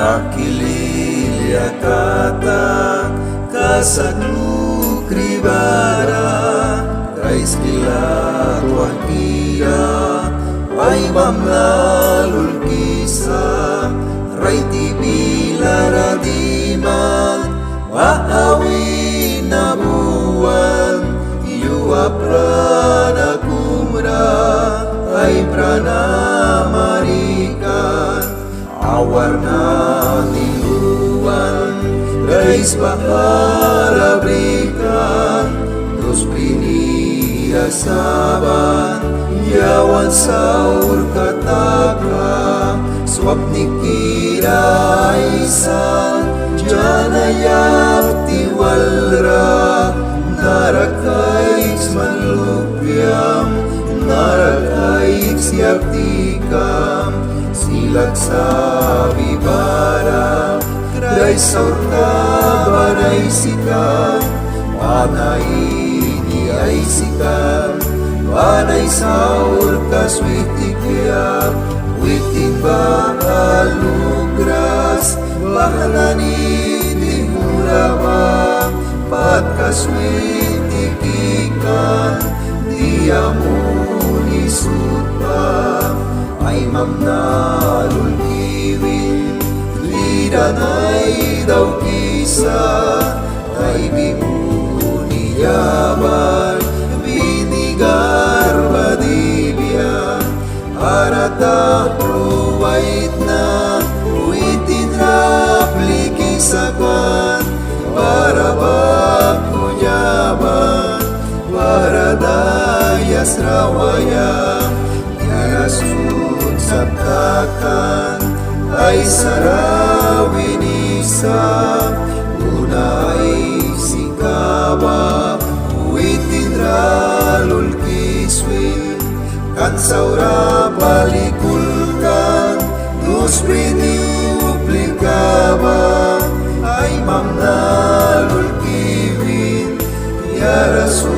Nakililya kata kasakluk ribara Rais kila tuan kia Pai mamlalul kisah Rai tibila radiman Wahawi nabuan Iua prana kumra Ai prana marikan Awarna tiluan Rais bahara berikan Terus bini asaban Yawan saur kataka Swap nikira aisan Jana yakti walra Narakaiks manlupyam Narakaiks yaktikam Silak sabi bara Krai saur kabanay sikam Panay ni ay sikam Panay saur kaswitikya Witik bahalugras Bahalani di murama Pat kaswitikikan Diamuni sutpa Ay mamnalul kiwin Lidanay daw kisa Ay bimuni yaman Binigar badibya Harata pruwait na Uitin rapli kisakwan Para baku yaman Para dayas rawaya Yarasut sabtakan Ay sarawin isa Unay sikaba Uitin ralul kiswin Kan saura balikulkan Dus priduplikaba Ay mamnalul kiwin Ya Rasul